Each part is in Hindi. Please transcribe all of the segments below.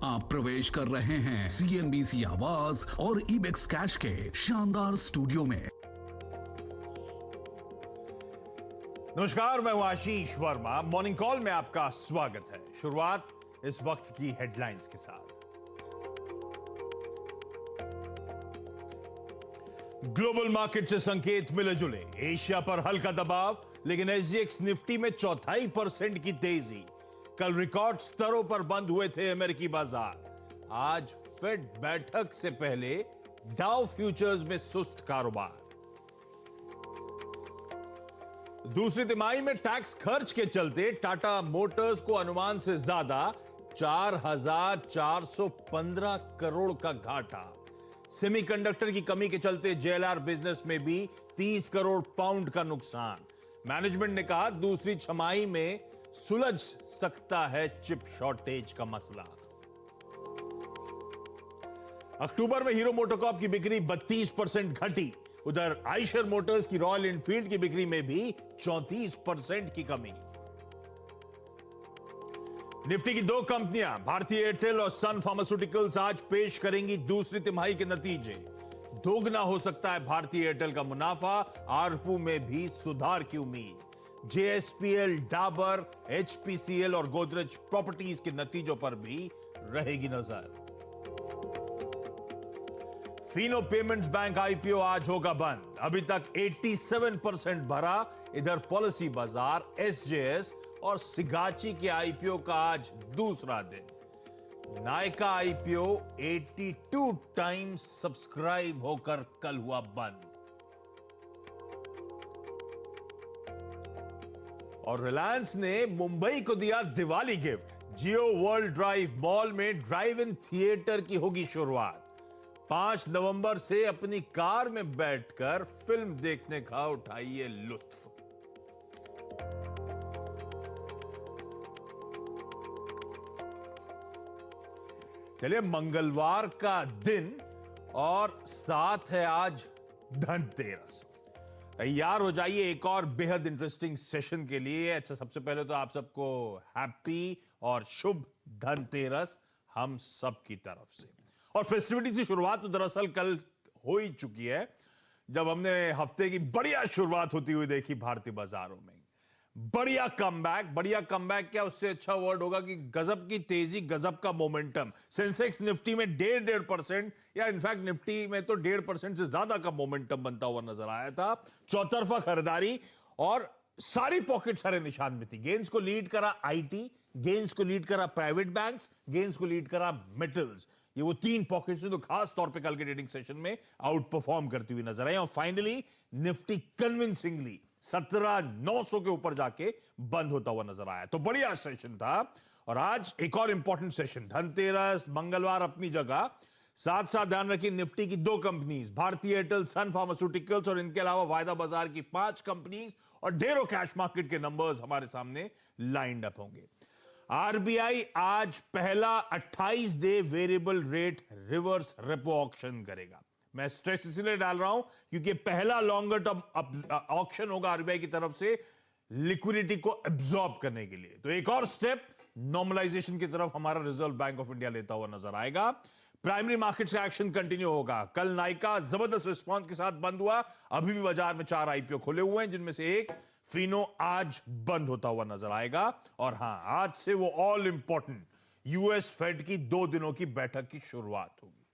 आप प्रवेश कर रहे हैं CNBC आवाज और इबेक्स कैश के शानदार स्टूडियो में। नमस्कार, मैं हूं आशीष वर्मा। मॉर्निंग कॉल में आपका स्वागत है। शुरुआत इस वक्त की हेडलाइंस के साथ। ग्लोबल मार्केट से संकेत मिले जुले, एशिया पर हल्का दबाव, लेकिन SGX निफ्टी में 0.25% की तेजी। कल रिकॉर्ड स्तरों पर बंद हुए थे अमेरिकी बाजार। आज फेड बैठक से पहले डाउ फ्यूचर्स में सुस्त कारोबार। दूसरी तिमाही में टैक्स खर्च के चलते टाटा मोटर्स को अनुमान से ज्यादा 4,415 करोड़ का घाटा। सेमीकंडक्टर की कमी के चलते JLR बिजनेस में भी 30 करोड़ पाउंड का नुकसान। मैनेजमेंट ने कहा दूसरी छमाही में सुलझ सकता है चिप शॉर्टेज का मसला। अक्टूबर में हीरो मोटोकॉर्प की बिक्री 32% घटी। उधर आइशर मोटर्स की रॉयल एनफील्ड की बिक्री में भी 34% की कमी। निफ्टी की दो कंपनियां भारतीय एयरटेल और सन फार्मास्यूटिकल्स आज पेश करेंगी दूसरी तिमाही के नतीजे। दोगुना हो सकता है भारतीय एयरटेल का मुनाफा, आरपू में भी सुधार की उम्मीद। JSPL, डाबर, HPCL और गोदरेज प्रॉपर्टीज के नतीजों पर भी रहेगी नजर। फिनो पेमेंट्स बैंक IPO आज होगा बंद। अभी तक 87% भरा। इधर पॉलिसी बाजार, SJS और सिगाची के IPO का आज दूसरा दिन। नायका IPO 82 टाइम्स सब्सक्राइब होकर कल हुआ बंद। और रिलायंस ने मुंबई को दिया दिवाली गिफ्ट। जियो वर्ल्ड ड्राइव मॉल में ड्राइव इन थिएटर की होगी शुरुआत। 5 नवंबर से अपनी कार में बैठकर फिल्म देखने का उठाइए लुत्फ। चलिए, मंगलवार का दिन और साथ है आज धनतेरस। तैयार हो जाइए एक और बेहद इंटरेस्टिंग सेशन के लिए। अच्छा, सबसे पहले तो आप सबको हैप्पी और शुभ धनतेरस हम सब की तरफ से। और फेस्टिविटी की शुरुआत तो दरअसल कल हो ही चुकी है, जब हमने हफ्ते की बढ़िया शुरुआत होती हुई देखी भारतीय बाजारों में। बढ़िया कमबैक क्या, उससे अच्छा वर्ड होगा कि गजब की तेजी, गजब का मोमेंटम। सेंसेक्स निफ्टी में 1.5% या इनफैक्ट निफ्टी में तो 1.5% से ज्यादा का मोमेंटम बनता हुआ नजर आया था। चौतरफा खरीदारी और सारी पॉकेट्स हरे निशान में थी। गेंस को लीड करा IT, गेंस को लीड करा प्राइवेट बैंक्स, गेंस को लीड करा मेटल्स। ये वो 3 पॉकेट्स तो खास तौर पे कल के ट्रेडिंग सेशन में आउट परफॉर्म करती हुई नजर आई। और फाइनली निफ्टी कन्विंसिंगली 17,900 के ऊपर जाके बंद होता हुआ नजर आया। तो बढ़िया सेशन था। और आज एक और इंपॉर्टेंट सेशन, धनतेरस, मंगलवार अपनी जगह। साथ साथ ध्यान रखिए निफ्टी की 2 कंपनीज, भारतीय एयरटेल, सन फार्मास्यूटिकल्स और इनके अलावा वायदा बाजार की 5 कंपनीज और ढेरों कैश मार्केट के नंबर्स हमारे सामने लाइंड अप होंगे। RBI आज पहला 28 day variable rate reverse repo auction करेगा। मैं स्ट्रेस इसलिए डाल रहा हूं क्योंकि पहला लॉन्गर टर्म ऑक्शन होगा RBI की तरफ से लिक्विडिटी को एब्जॉर्ब करने के लिए। तो एक और स्टेप नॉर्मलाइजेशन की तरफ हमारा रिजर्व बैंक ऑफ इंडिया लेता हुआ नजर आएगा। प्राइमरी मार्केट्स का एक्शन कंटिन्यू होगा। कल नायका जबरदस्त रिस्पॉन्स के साथ बंद हुआ। अभी भी बाजार में 4 IPO खुले हुए हैं, जिनमें से एक फिनो आज बंद होता हुआ नजर आएगा। और हां, आज से वो ऑल इंपॉर्टेंट US फेड की 2 दिनों की बैठक की शुरुआत होगी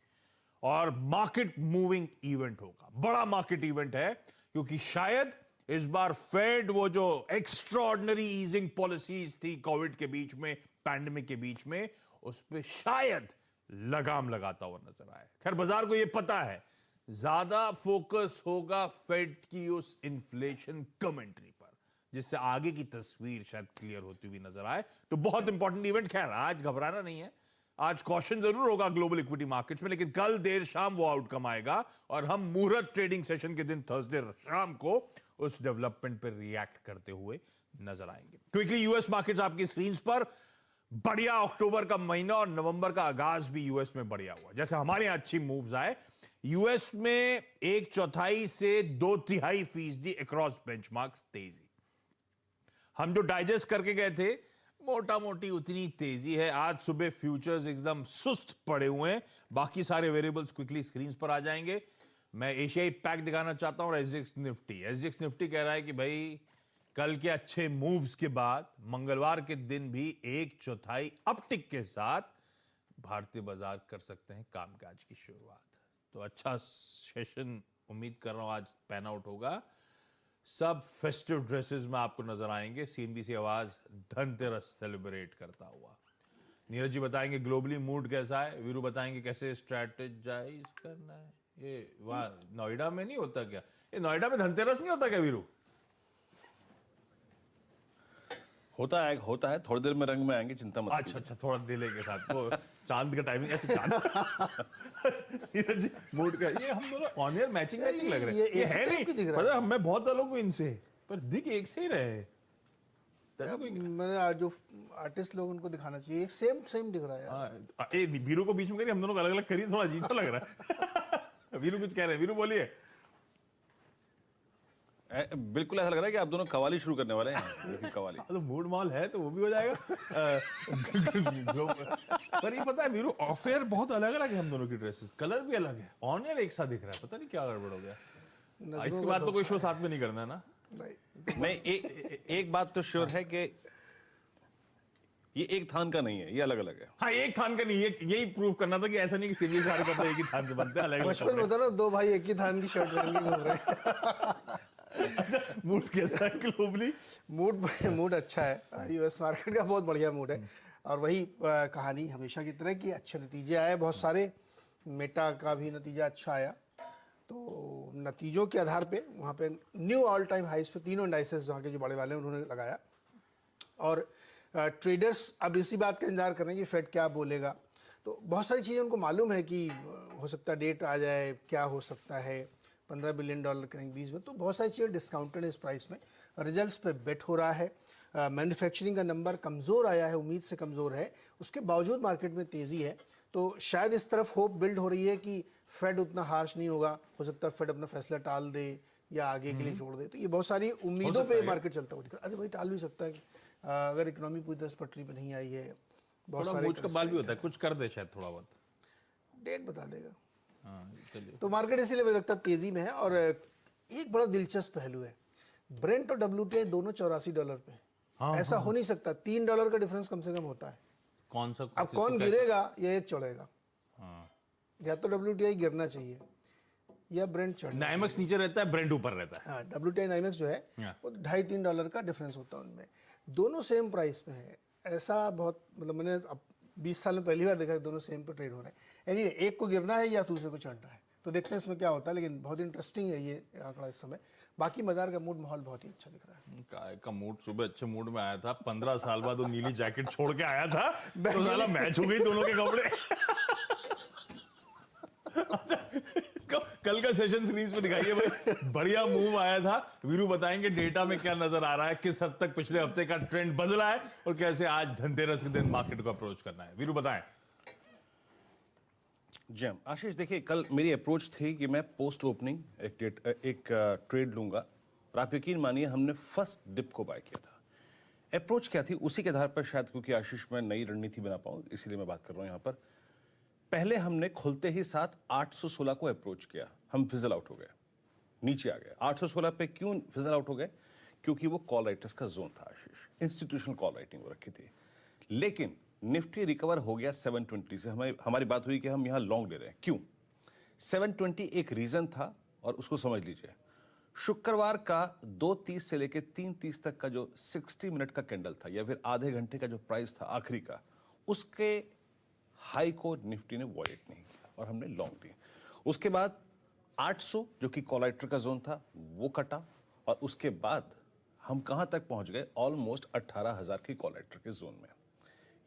और मार्केट मूविंग इवेंट होगा। बड़ा मार्केट इवेंट है क्योंकि शायद इस बार फेड वो जो एक्स्ट्राऑर्डिनरी ईजिंग पॉलिसीज थी कोविड के बीच में, पैंडेमिक के बीच में, उस पर शायद लगाम लगाता हुआ नजर आए। खैर, बाजार को यह पता है ज्यादा फोकस होगा फेड की उस इन्फ्लेशन कमेंट्री पर, जिससे आगे की तस्वीर शायद क्लियर होती हुई नजर आए। तो बहुत इंपॉर्टेंट इवेंट। खैर, आज घबराना नहीं है। आज कॉशन जरूर होगा ग्लोबल इक्विटी मार्केट्स में, लेकिन कल देर शाम वो आउटकम आएगा और हम मुहूर्त ट्रेडिंग सेशन के दिन थर्सडे शाम को उस डेवलपमेंट पर रिएक्ट करते हुए नजर आएंगे। क्विकली US मार्केट्स आपकी स्क्रीन पर। बढ़िया अक्टूबर का महीना और नवंबर का आगाज भी US में बढ़िया हुआ। जैसे हमारे यहां अच्छी मूव्स आए, US में 1/4 से 2/3% अक्रॉस बेंचमार्क्स तेजी। हम जो डाइजेस्ट करके गए थे मोटा मोटी उतनी तेजी है। आज सुबह फ्यूचर्स एकदम सुस्त पड़े हुए हैं, बाकी सारे वेरिएबल्स क्विकली स्क्रीन पर आ जाएंगे। मैं एशियाई पैक दिखाना चाहता हूं और एसजीएक्स निफ्टी कह रहा है कि भाई कल के अच्छे मूव्स के बाद मंगलवार के दिन भी 1/4 अपटिक के साथ भारतीय बाजार कर सकते हैं कामकाज की शुरुआत। तो अच्छा सेशन उम्मीद कर रहा हूं आज पैन आउट होगा। सब फेस्टिव ड्रेसेस में आपको नजर आएंगे। सीएनबीसी आवाज धनतेरस सेलिब्रेट करता हुआ। नीरज जी बताएंगे ग्लोबली मूड कैसा है, वीरू बताएंगे कैसे स्ट्रेटेजाइज करना है। ये वहां नोएडा में नहीं होता क्या? ये नोएडा में धनतेरस नहीं होता क्या वीरू? होता है थोड़ी देर में रंग में आएंगे, चिंता मत कीजिए। अच्छा, थोड़ा डिले के साथ तो चांद का टाइमिंग ऐसे चांद नीरज जी मूड का ये हम दोनों ऑन एयर मैचिंग लग रहे हैं। ये है नहीं पता, मैं बहुत अलग हूं इनसे, पर दिख एक से ही रहे। मैंने आज जो आर्टिस्ट लोग उनको दिखाना चाहिए, एक सेम दिख रहा है यार। ए वीरू को बीच में करिए, हम दोनों को अलग अलग करिए, थोड़ा अजीब सा लग रहा है। वीरू कुछ कह रहे हैं, वीरू बोलिए। बिल्कुल ऐसा लग रहा है कि आप दोनों कवाली शुरू करने वाले हैं। कवाली तो मूड मॉल है तो वो भी हो जाएगा। पर ये पता है वीरू ऑफ एयर बहुत अलग अलग है हम दोनों की ड्रेसेस, कलर भी अलग है। ऑन एयर एक साथ दिख रहा है, पता नहीं क्या गड़बड़ हो गया। इसके बाद तो कोई शो साथ में नहीं करना है ना? नहीं, एक बात तो श्योर है कि ये एक थान का नहीं है, ये अलग अलग है। हाँ, एक थान का नहीं, यही प्रूव करना था कि ऐसा नहीं कि सीरियस सारे कपड़े एक ही थान से बनते हैं, अलग अलग। बचपन में होता ना, दो भाई एक ही थान की शर्ट पहन के घूम रहे हैं। मूड कैसा है ग्लोबली? मूड अच्छा है। यूएस मार्केट का बहुत बढ़िया मूड है और वही कहानी हमेशा की तरह कि अच्छे नतीजे आए बहुत सारे। मेटा का भी नतीजा अच्छा आया, तो नतीजों के आधार पे वहाँ पे न्यू ऑल टाइम हाइस पे तीनों इंडाइसेस वहाँ के जो बड़े वाले हैं उन्होंने लगाया। और ट्रेडर्स अब इसी बात का इंतजार कर रहे हैं कि फेड क्या बोलेगा। तो बहुत सारी चीज़ें उनको मालूम है कि हो सकता है डेट आ जाए, क्या हो सकता है, $15 बिलियन करेंगे 20 में। तो बहुत सारी चीज़ें डिस्काउंटेड है इस प्राइस में। रिजल्ट्स पे बेट हो रहा है। मैन्युफैक्चरिंग का नंबर कमज़ोर आया है, उम्मीद से कमज़ोर है, उसके बावजूद मार्केट में तेज़ी है। तो शायद इस तरफ होप बिल्ड हो रही है कि फेड उतना हार्श नहीं होगा। हो सकता है फेड अपना फैसला टाल दे या आगे के लिए छोड़ दे। तो ये बहुत सारी उम्मीदों पे मार्केट चलता हुआ दिख रहा है। अरे भाई टाल भी सकता है अगर इकोनॉमी पूरी 10 पटरी पे नहीं आई है। बहुत सारे मूड का बाल भी होता है, कुछ कर दे शायद थोड़ा बहुत, डेट बता देगा। चलिए। तो मार्केट इसीलिए मुझे लगता है तेजी में है। और एक बड़ा दिलचस्प पहलू है, ब्रेंट और WTI दोनों $84 पे। ऐसा हो नहीं सकता, $3 का डिफरेंस कम से कम होता है। कौन सा? अब कौन गिरेगा या एक चढ़ेगा? या तो WTI गिरना चाहिए या ब्रेंट चढ़ना। नाइमेक्स नीचे रहता है, ब्रेंट ऊपर रहता है। हाँ, WTI नाइमेक्स जो है वो $2.5-3 का डिफरेंस होता है उनमें। दोनों सेम प्राइस पे है। ऐसा बहुत मतलब मैंने अब 20 साल में पहली बार देखा है दोनों सेम पे ट्रेड हो रहे हैं। एनीवे एक को गिरना है या दूसरे को चढ़ना है, तो देखते हैं इसमें क्या होता है। लेकिन बहुत इंटरेस्टिंग है ये आंकड़ा इस समय। बाकी बाजार का मूड माहौल बहुत ही अच्छा दिख रहा है। काय का मूड सुबह अच्छे मूड में आया था। 15 साल बाद वो नीली जैकेट छोड़ के आया था, तो साला मैच हो गई दोनों के कपड़े। कल का सेशन स्क्रीन पे दिखाइए भाई, बढ़िया मूव आया था। वीरू बताएंगे डेटा में क्या नजर आ रहा है, किस हद तक पिछले हफ्ते का ट्रेंड बदला है और कैसे आज धनतेरस के दिन मार्केट को अप्रोच करना है। वीरू बताएं। जी आशीष, देखिए कल मेरी अप्रोच थी कि मैं पोस्ट ओपनिंग एक ट्रेड लूंगा और आप यकीन मानिए हमने फर्स्ट डिप को बाय किया था। अप्रोच क्या थी उसी के आधार पर, शायद क्योंकि आशीष मैं नई रणनीति बना पाऊँ इसीलिए मैं बात कर रहा हूँ यहाँ पर। पहले हमने खुलते ही साथ 816 को अप्रोच किया, हम फिजल आउट हो गए, नीचे आ गए। 816 पे क्यों फिजल आउट हो गए? क्योंकि वो कॉल राइटर्स का जोन था आशीष, इंस्टीट्यूशनल कॉल राइटिंग वो रखी थी। लेकिन निफ्टी रिकवर हो गया 720 से। हमारी बात हुई कि हम यहाँ लॉन्ग ले रहे हैं। क्यों? 720 एक रीजन था और उसको समझ लीजिए। शुक्रवार का 2:30 से लेकर 3:30 तक का जो 60 मिनट का कैंडल था या फिर आधे घंटे का जो प्राइस था आखिरी का, उसके हाई को निफ्टी ने वॉयलेट नहीं किया और हमने लॉन्ग ली। उसके बाद 800 जो कि कॉल का जोन था वो कटा और उसके बाद हम कहां तक पहुंच गए? ऑलमोस्ट 18,000 की कॉल के जोन में।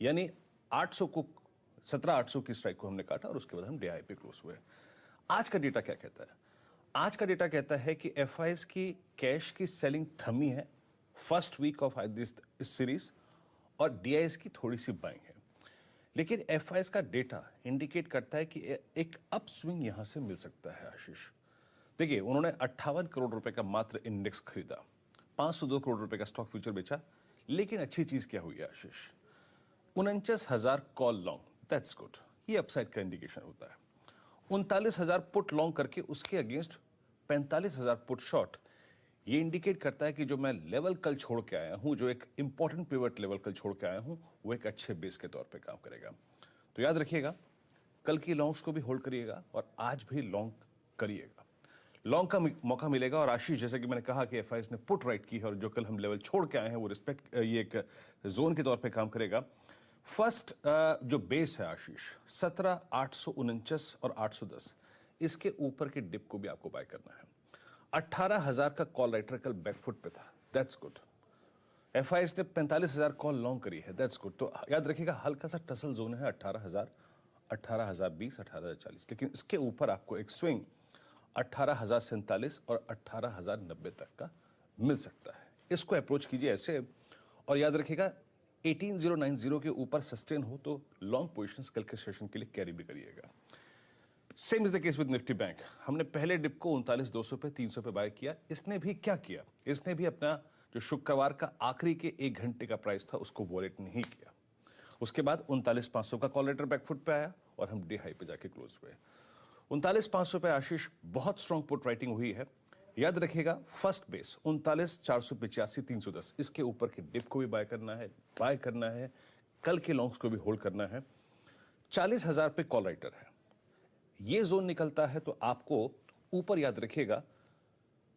यानी 800 को 17,800 की स्ट्राइक को हमने काटा और उसके बाद हम डे हाई पे क्लोज हुए। आज का डेटा क्या कहता है? आज का डेटा कहता है कि एफआईएस की कैश की सेलिंग थमी है first week of this series और डीआईएस की थोड़ी सी बाइंग है। लेकिन एफआईएस का डेटा इंडिकेट करता है कि एक अप स्विंग यहां से मिल सकता है आशीष। देखिए उन्होंने 58 करोड़ रुपए का मात्र इंडेक्स खरीदा, 502 करोड़ रुपए का स्टॉक फ्यूचर बेचा, लेकिन अच्छी चीज क्या हुई आशीष, 49,000 कॉल लॉन्ग, दैट्स गुड, ये अपसाइड का इंडिकेशन होता है। 39,000 पुट लॉन्ग करके उसके अगेंस्ट 45,000 पुट शॉर्ट, ये इंडिकेट करता है कि जो मैं लेवल कल छोड़ के आया हूं, जो एक इंपॉर्टेंट पिवट लेवल कल छोड़ के आया हूं, वो एक अच्छे बेस के तौर पे काम करेगा। तो याद रखिएगा, कल की लॉन्ग्स को भी होल्ड करिएगा और आज भी लॉन्ग करिएगा, लॉन्ग का मौका मिलेगा। और आशीष, जैसे कि मैंने कहा कि एफआईएस ने पुट राइट की है और जो कल हम लेवल छोड़ के आए हैं वो रिस्पेक्ट, ये एक जोन के तौर पे काम करेगा। फर्स्ट जो बेस है आशीष, 17,849 और 810, इसके ऊपर के डिप को भी आपको बाय करना है। 18,000 का कॉल राइटर कल बैकफुट पे था, दैट्स गुड। एफआईएस ने 45,000 कॉल लॉन्ग करी है, दैट्स गुड। तो याद रखिएगा, हल्का सा टसल जोन है 18,000, 18,020, 18,040, लेकिन इसके ऊपर आपको एक स्विंग 18,047 और 18,090 तक का मिल सकता है। इसको अप्रोच कीजिए ऐसे, और याद रखिएगा 18,090 के ऊपर सस्टेन हो तो लॉन्ग पोजीशंस कल के सेशन के लिए कैरी भी करिएगा। Same is the case with Nifty bank. हमने पहले डिप को 39,200 पे 300 पे बाय किया। इसने भी क्या किया, इसने भी अपना जो शुक्रवार का आखिरी के 1 घंटे का प्राइस था उसको वॉलेट नहीं किया। उसके बाद 39,500 का कॉल लेटर बैकफुट पे आया और हम डे हाई पे जाके क्लोज हुए। 39,500 पे आशीष बहुत स्ट्रॉन्ग पुट राइटिंग हुई है। याद रखिएगा, फर्स्ट बेस 39,485, 310, इसके ऊपर के डिप को भी बाय करना है, कल के लॉन्ग्स को भी होल्ड करना है। 40,000 पे कॉल राइटर है, ये जोन निकलता है तो आपको ऊपर याद रखिएगा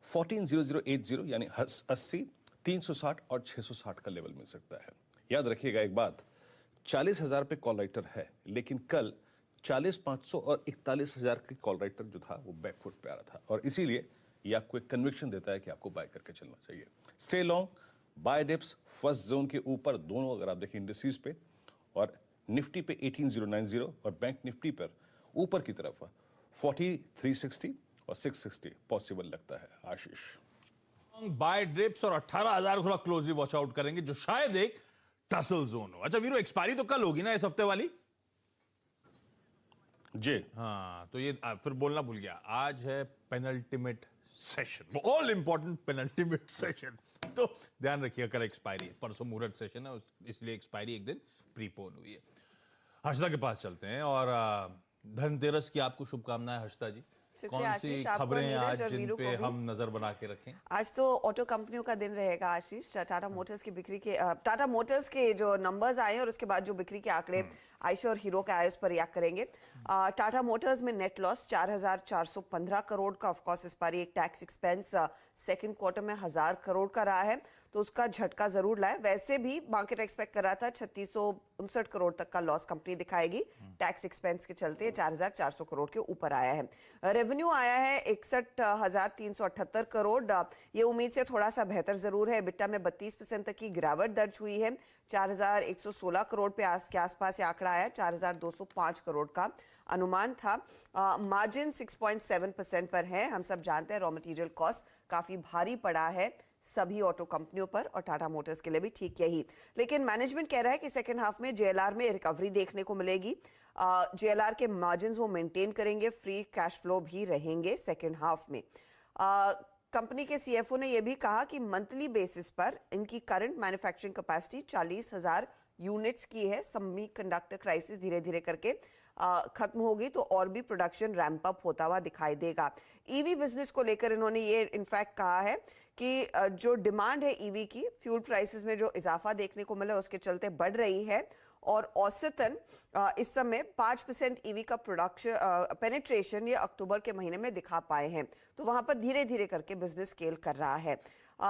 14,0080 यानी 80, 360 और 660 का लेवल मिल सकता है। याद रखिएगा एक बात, 40,000 पे कॉल राइटर है, लेकिन कल 40,500 और 41,000 की कॉल राइटर जो था वो बैकफुट पे आ रहा था, और इसीलिए ये आपको एक कन्विक्शन देता है कि आपको बाय करके चलना चाहिए। Stay long, buy dips first zone के ऊपर दोनों, अगर आप देखें इंडिसेस पे, और निफ्टी पे 18,090 और बैंक निफ्टी पर ऊपर की तरफ 4360 और 660 पॉसिबल लगता है आशीष। बाय डिप्स और 18,000 थोड़ा क्लोजली वॉच आउट करेंगे, जो शायद एक टसल जोन हो। अच्छा वीरो, एक्सपायरी तो कल होगी ना इस हफ्ते वाली? जी हाँ, तो ये फिर बोलना भूल गया, आज है penultimate session, all important penultimate session. तो ध्यान रखिएगा, कल एक्सपायरी है, परसों मुहूर्त सेशन है, इसलिए एक्सपायरी एक दिन प्रीपोन हुई है। हर्षदा के पास चलते हैं, और धनतेरस की आपको शुभकामनाएं हर्षदा जी। कौन सी खबरें आज जिन पे हम नजर बना के रखें? आज तो ऑटो कंपनियों का दिन रहेगा आशीष। टाटा मोटर्स की बिक्री के टाटा मोटर्स के जो नंबर्स आए और उसके बाद जो बिक्री के आंकड़े आयशर और हीरो के आए उस पर रिएक्ट करेंगे। टाटा मोटर्स में नेट लॉस 4,415 करोड़ का, ऑफ कोर्स इस बार एक टैक्स एक्सपेंस सेकंड क्वार्टर में 1,000 करोड़ का रहा है, तो उसका झटका जरूर लाया। वैसे भी मार्केट एक्सपेक्ट कर रहा था 3,659 करोड़ तक का लॉस कंपनी दिखाएगी, टैक्स एक्सपेंस के चलते 4,400 करोड़ के ऊपर आया है। रेवेन्यू आया है 61,378 करोड़, ये उम्मीद से थोड़ा सा बेहतर जरूर है। बिट्टा में 32% तक की गिरावट दर्ज हुई है, 4,116 करोड़ के आसपास ये आंकड़ा आया, 4,205 करोड़ का अनुमान था। मार्जिन 6.7% पर है। हम सब जानते हैं रॉ मटेरियल कॉस्ट काफी भारी पड़ा है सभी ऑटो कंपनियों पर, और टाटा मोटर्स के लिए भी ठीक यही। लेकिन मैनेजमेंट कह रहा है कि सेकेंड हाफ में जेएलआर में रिकवरी देखने को मिलेगी। जेएलआर के मार्जिन्स वो मेंटेन करेंगे, फ्री कैश फ्लो भी रहेंगे सेकेंड हाफ में। कंपनी के सीएफओ ने यह भी कहा कि मंथली बेसिस पर इनकी करंट मैन्युफैक्चरिंग कैपेसिटी 40,000 यूनिट्स की है। सेमीकंडक्टर क्राइसिस धीरे धीरे करके खत्म होगी तो और भी प्रोडक्शन रैंप अप होता हुआ दिखाई देगा। ईवी बिजनेस को लेकर इन्होंने ये इनफैक्ट कहा है कि जो डिमांड है ईवी की, फ्यूल प्राइसेस में जो इजाफा देखने को मिला उसके चलते बढ़ रही है, और औसतन इस समय 5% ईवी का प्रोडक्शन पेनिट्रेशन ये अक्टूबर के महीने में दिखा पाए हैं, तो वहां पर धीरे धीरे करके बिजनेस स्केल कर रहा है।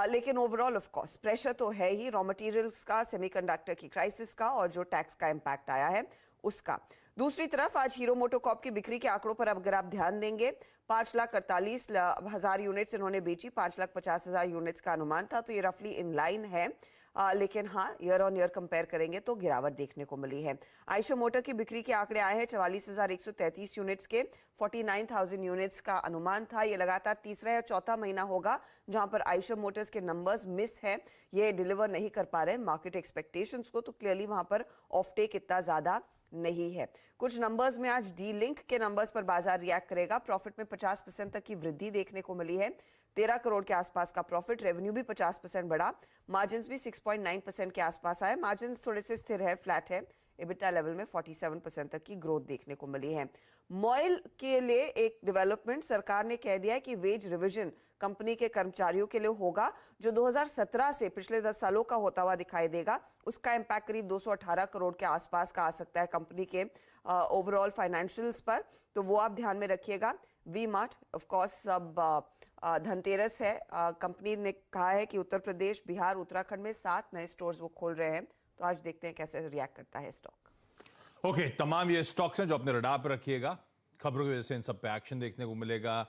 लेकिन ओवरऑल ऑफ कोर्स प्रेशर तो है ही, रॉ मटेरियल्स का, सेमीकंडक्टर की क्राइसिस का, और जो टैक्स का इम्पैक्ट आया है उसका। दूसरी तरफ आज हीरो मोटोकॉर्प की बिक्री के आंकड़ों पर अगर आप ध्यान देंगे, 5,48,000 यूनिट्स इन्होंने बेची, 5,50,000 यूनिट्स का अनुमान था, तो ये रफली इन लाइन है। लेकिन हाँ, ईयर ऑन ईयर कंपेयर करेंगे तो गिरावट देखने को मिली है। आयशर मोटर की बिक्री के आंकड़े आए हैं 44,133 यूनिट्स के, 49,000 यूनिट्स का अनुमान था। ये लगातार तीसरा या चौथा महीना होगा जहां पर आयशर मोटर्स के नंबर्स मिस है, ये डिलीवर नहीं कर पा रहे मार्केट एक्सपेक्टेशंस को, तो क्लियरली वहां पर ऑफ टेक इतना ज्यादा नहीं है। कुछ नंबर्स में आज डी लिंक के नंबर्स पर बाजार रिएक्ट करेगा। प्रॉफिट में 50% तक की वृद्धि देखने को मिली है, 13 करोड़ के आसपास का प्रॉफिट, रेवेन्यू भी 50% बढ़ा, मार्जिन्स भी 6.9% के आसपास आए, मार्जिन्स थोड़े से स्थिर है, फ्लैट है, एबिटा लेवल में 47% तक की ग्रोथ देखने को मिली है। मॉइल के लिए एक डेवलपमेंट, सरकार ने कह दिया है कि वेज रिवीजन कंपनी के कर्मचारियों के लिए होगा, जो 2017 से पिछले 10 सालों का होता हुआ दिखाई देगा। उसका इम्पैक्ट करीब 218 करोड़ के आसपास का आ सकता है कंपनी के ओवरऑल फाइनेंशियल्स पर, तो वो आप ध्यान में रखिएगा। वी मार्ट ऑफ कोर्स अब धनतेरस है, कंपनी ने कहा है कि उत्तर प्रदेश, बिहार, उत्तराखंड में 7 नए स्टोर्स वो खोल रहे हैं, तो आज देखते हैं कैसे रिएक्ट करता है स्टॉक। ओके, तमाम ये स्टॉक्स हैं जो अपने रडार पर रखिएगा, खबरों की वजह से इन सब पे एक्शन देखने को मिलेगा,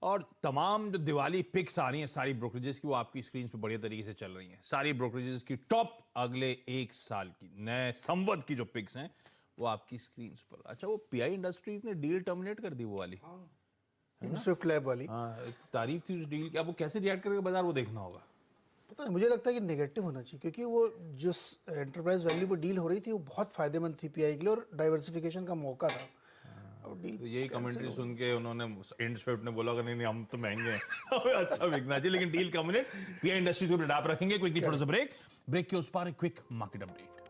और तमाम जो दिवाली पिक्स आ रही हैं सारी ब्रोकरेजेस की, वो आपकी स्क्रीन पे बढ़िया तरीके से चल रही हैं। सारी ब्रोकरेजेस की टॉप अगले 1 साल की नए संवत की जो पिक्स हैं वो आपकी स्क्रीन पर। अच्छा, वो पीआई इंडस्ट्रीज ने डील टर्मिनेट कर दी, वो वाली स्विफ्ट लैब वाली। हाँ, एक तारीफ थी उस डील की। अब वो कैसे रिएक्ट करेगा बाजार, वो देखना होगा। पता नहीं, मुझे लगता है कि नेगेटिव होना चाहिए, क्योंकि वो जो एंटरप्राइज वैल्यू पर डील हो रही थी वो बहुत फायदेमंद थी पीआई के लिए, और डाइवर्सिफिकेशन का मौका था। और डील तो यही कमेंट्री सुन के उन्होंने एंड स्विफ्ट ने बोला कि नहीं हम तो महंगे हैं, हमें अच्छा बिकना चाहिए, लेकिन डील टर्मिनेट। पीआई इंडस्ट्रीज को रडार पर रखेंगे। क्विक छोटा सा ब्रेक के उस पार एक क्विक मार्केट अपडेट।